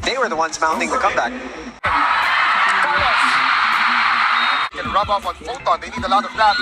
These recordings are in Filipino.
They were the ones mounting the comeback. Carlos can rub off on Photon. They need a lot of that.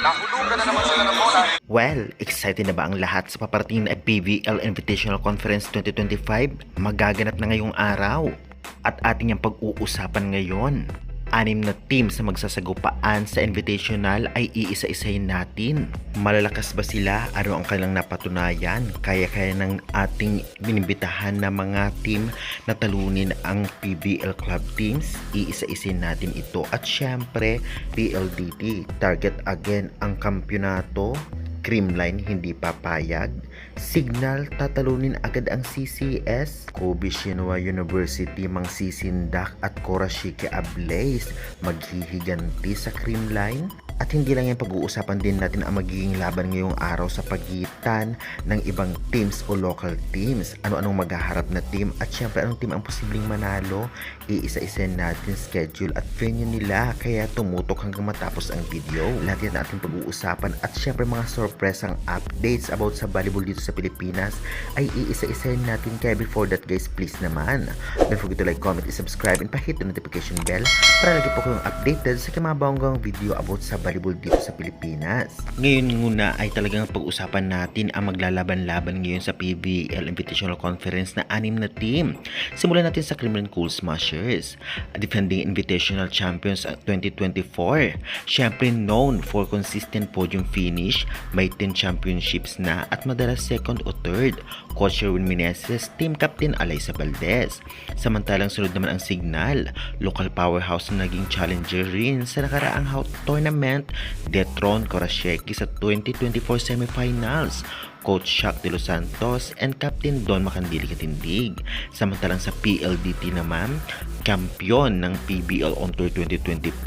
Nahulugan na naman sila ng bola. Well, excited na ba ang lahat sa paparating na PBL Invitational Conference 2025? Magaganap na ngayong araw. At ating yung pag-uusapan ngayon. 6 na team sa magsasagupaan sa Invitational ay iisa-isahin natin. Malalakas ba sila? Ano ang kanilang napatunayan? Kaya-kaya ng ating binimbitahan na mga team na talunin ang PBL club teams? Iisa-isahin natin ito. At syempre, PLDT, target again ang kampyonato. Creamline hindi papayag. Signal tatalunin agad ang CCS. Kobe Shinwa University mangsisindak at Kurashiki Ablaze maghihiganti sa Creamline. At hindi lang yan, pag-uusapan din natin ang magiging laban ngayong araw sa pagitan ng ibang teams o local teams. Ano-anong maghaharap na team at syempre anong team ang posibleng manalo. Iisa-isa natin schedule at venue nila, kaya tumutok hanggang matapos ang video. Lahat yan natin pag-uusapan at syempre mga sorpresang updates about sa volleyball dito sa Pilipinas ay iisa-isa natin. Kaya before that guys, please naman, don't forget to like, comment, and subscribe and pa-hit the notification bell para lagi po kayong updated sa mga bawanggang video about sa volleyball dito sa Pilipinas. Ngayon muna ay talagang pag-usapan natin ang maglalaban-laban ngayon sa PBL Invitational Conference na 6 na team. Simulan natin sa Creamline Cool Smashers, defending Invitational Champions 2024. Siyempre known for consistent podium finish, may 10 championships na at madalas second o third. Coach Sherwin Meneses, team captain Alyssa Valdez. Samantalang sunod naman ang Signal, local powerhouse na naging challenger rin sa nakaraang tournament, Detron Kurashiki sa 2024 semifinals. Coach Shaq De Los Santos and Captain Don Macandili Katindig. Samantalang sa PLDT naman, kampiyon ng PBL On Tour 2025,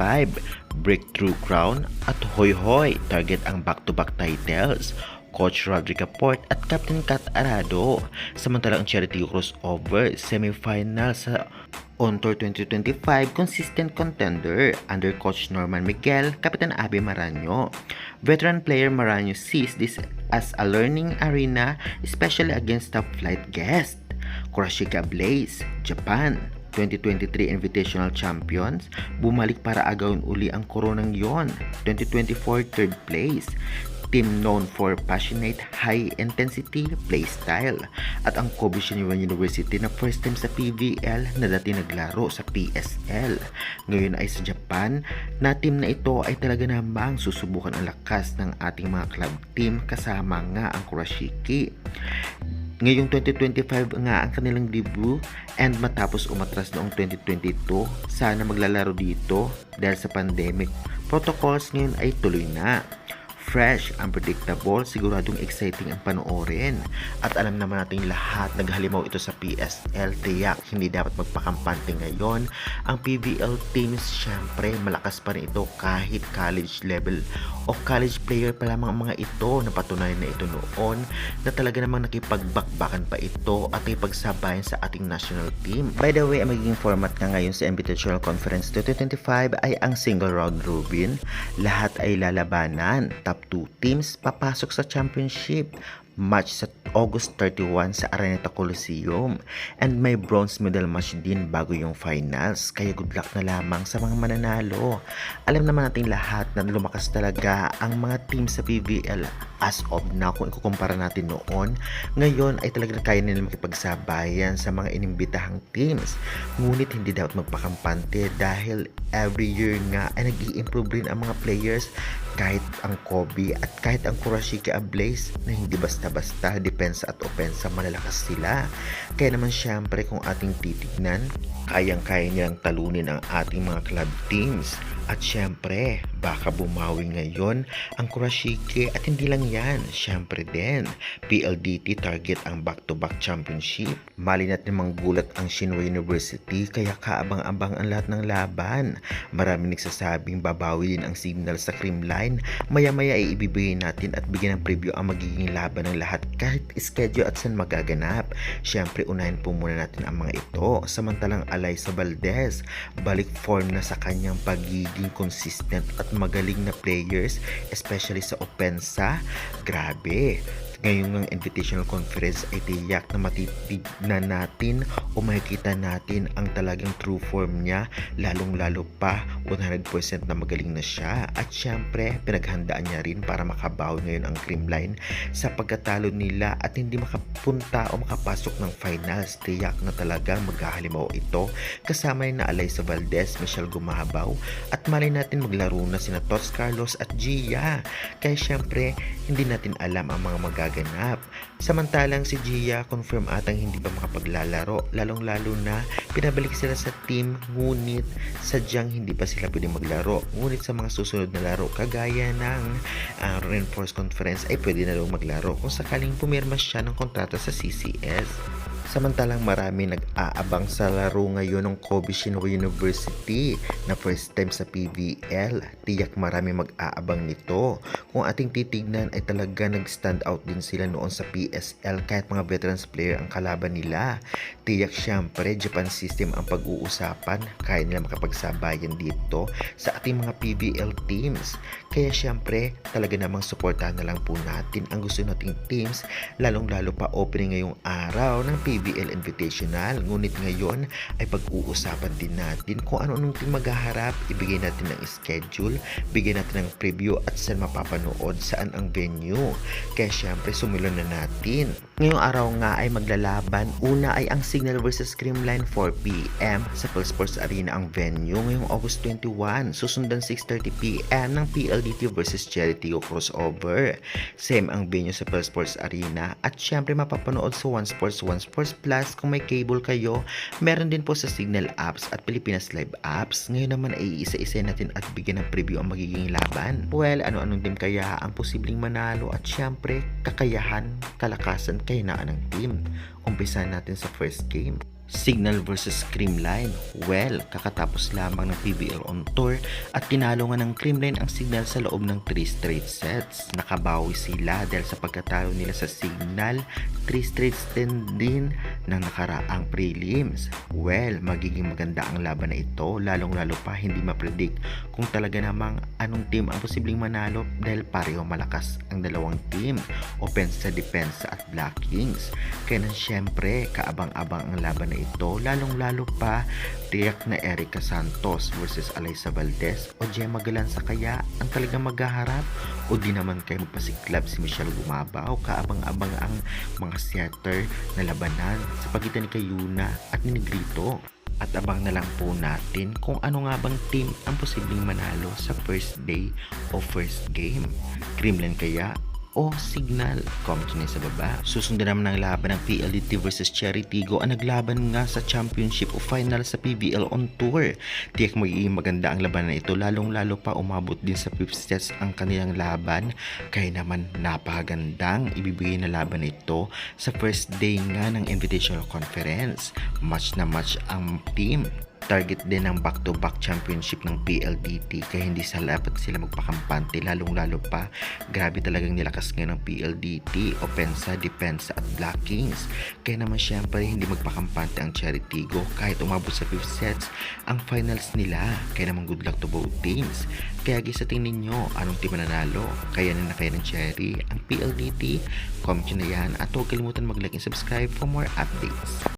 Breakthrough Crown at Hoy Hoy, target ang back-to-back titles. Coach Rodrigo Port at Captain Kat Arado. Samantalang ang Charity Crossover semifinal sa On Tour 2025, consistent contender under Coach Norman Miguel, Captain Abe Maranyo. Veteran player Maranyo sees this as a learning arena, especially against top flight guests. Kurashiki Ablaze, Japan. 2023 Invitational Champions, bumalik para agawin uli ang koronang yon. 2024 third place. Team known for passionate, high-intensity play style. At ang Kobe Shinwa University na first time sa PBL na dati naglaro sa PSL. Ngayon ay sa Japan, na team na ito ay talaga namang susubukan ang lakas ng ating mga club team kasama nga ang Kurashiki. Ngayong 2025 nga ang kanilang debut and matapos umatras noong 2022, sana maglalaro dito dahil sa pandemic protocols ngayon ay tuloy na. Fresh, unpredictable, siguradong exciting ang panoorin. At alam naman natin lahat, naghalimaw ito sa PSL, tiyak hindi dapat magpakampante ngayon. Ang PBL teams, syempre, malakas pa rin ito kahit college level o college player pa lamang ang mga ito. Napatunayan na ito noon na talaga namang nakipagbakbakan pa ito at ipagsabayan sa ating national team. By the way, ang magiging format nga ngayon sa Invitational Conference 2025 ay ang single round robin. Lahat ay lalabanan. Top 2 teams papasok sa championship match sa August 31 sa Araneta Coliseum and may bronze medal match din bago yung finals, kaya good luck na lamang sa mga mananalo. Alam naman natin lahat na lumakas talaga ang mga team sa PBL as of now. Kung ikukumpara natin noon, ngayon ay talagang kaya nila makipagsabayan sa mga inimbitahang teams. Ngunit hindi dapat magpakampante dahil every year nga ay nag-i-improve rin ang mga players, kahit ang Kobe at kahit ang Kurashiki Ablaze na hindi basta-basta, depensa at opensa malalakas sila. Kaya naman syempre kung ating titignan, kayang-kaya nilang talunin ang ating mga club teams. At syempre, baka bumawi ngayon ang Kurashiki at hindi lang yan, syempre din, PLDT target ang back-to-back championship. Mali natin manggulat ang Shinwa University kaya kaabang-abang ang lahat ng laban. Maraming nagsasabing babawi din ang Signal sa Creamline. Maya-maya ay ibibigay natin at bigyan ng preview ang magiging laban ng lahat kahit schedule at saan magaganap. Syempre, unahin po muna natin ang mga ito. Samantalang Alyssa Valdez, balik form na sa kanyang pagiging consistent at magaling na players, especially sa opensa. Grabe, Ngayong invitational conference ay tiyak na matitignan natin o makikita natin ang talagang true form niya, lalong-lalo pa 100% na magaling na siya. At syempre, pinaghandaan niya rin para makabawi ngayon ang Creamline sa pagkatalo nila at hindi makapunta o makapasok ng finals. Tiyak na talagang maghahalimaw ito kasama na Alyssa Valdez, Michelle Gumabaw at malay natin maglaro na sina Tots Carlos at Gia. Kaya syempre, hindi natin alam ang mga magaganap. Samantalang si Gia confirm atang hindi pa makapaglalaro, lalong-lalo na pinabalik sila sa team ngunit sadyang hindi pa sila pwede maglaro. Ngunit sa mga susunod na laro kagaya ng Reinforced Conference ay pwede na daw maglaro kung sakaling pumirma siya ng kontrata sa CCS. Samantalang marami nag-aabang sa laro ngayon ng Kobe Shinwa University na first time sa PVL. Tiyak marami mag-aabang nito. Kung ating titignan ay talaga nag-stand out din sila noon sa PSL kahit mga veterans player ang kalaban nila. Tiyak syempre Japan system ang pag-uusapan kaya nila makapagsabayan dito sa ating mga PVL teams. Kaya syempre talaga namang suportahan na lang po natin ang gusto nating teams, lalong-lalo pa opening ngayong araw ng PVL Invitational. Ngunit ngayon ay pag-uusapan din natin kung ano-anong team maghaharap, ibigay natin ng schedule, bigyan natin ng preview at saan mapapanood, saan ang venue. Kaya syempre sumulon na natin. Ngayong araw nga ay maglalaban. Una ay ang Signal versus Creamline 4pm sa Philsports Arena ang venue ngayong August 21. Susundan 6:30pm ng PLDT versus Cherry-Tigo crossover. Same ang venue sa Philsports Arena at syempre mapapanood sa One Sports Plus kung may cable kayo. Meron din po sa Signal apps at Pilipinas Live apps. Ngayon naman ay isa-isa natin at bigyan ng preview ang magiging laban. Well, ano-anong din kaya ang posibleng manalo at syempre kakayahan, kalakasan, kahinaan ng team. Umpisa natin sa first game. Signal versus Creamline. Well, kakatapos lamang ng PBL on tour at tinalo nga ng Creamline ang Signal sa loob ng 3 straight sets. Nakabawi sila dahil sa pagkatalo nila sa Signal 3 straight din ng nakaraang prelims. Well, magiging maganda ang laban na ito, lalong-lalo pa hindi mapredict kung talaga namang anong team ang posibleng manalo dahil pareho malakas ang dalawang team, Opensa, Depensa at Black Kings. Kaya nang syempre kaabang-abang ang laban na ito, lalong-lalo pa tiyak na Erica Santos versus Alyssa Valdez o Gemma Galanza kaya ang talagang maghaharap o di naman kayo magpasiklab si Michelle Gumabaw. Kaabang-abang ang mga setter na labanan sa pagitan ni Kayuna at ni Negrito. At abang na lang po natin kung ano nga bang team ang posibleng manalo sa first day o first game. Creamline kaya o Signal? Comment nyo sa baba. Susundan naman ang laban ng PLDT versus Cherry-Tigo ang naglaban nga sa championship o final sa PVL on tour. Tiyak magiging maganda ang laban na ito, lalong-lalo pa umabot din sa 5th sets ang kanilang laban. Kaya naman napakagandang ibibigay na laban na ito sa first day nga ng Invitational Conference. Match na match ang team. Target din ang back-to-back championship ng PLDT kaya hindi dapat sila magpakampante, lalong-lalo pa grabe talagang nilakas ngayon ng PLDT, Opensa, Depensa at Black Kings. Kaya naman syempre hindi magpakampante ang Cherry-Tigo kahit umabot sa 5th sets ang finals nila. Kaya naman good luck to both teams. Kaya sa tingin ninyo anong team mananalo? Kaya na kaya ng Cherry, ang PLDT? Comment nyo na yan at huwag kalimutan mag-like and subscribe for more updates.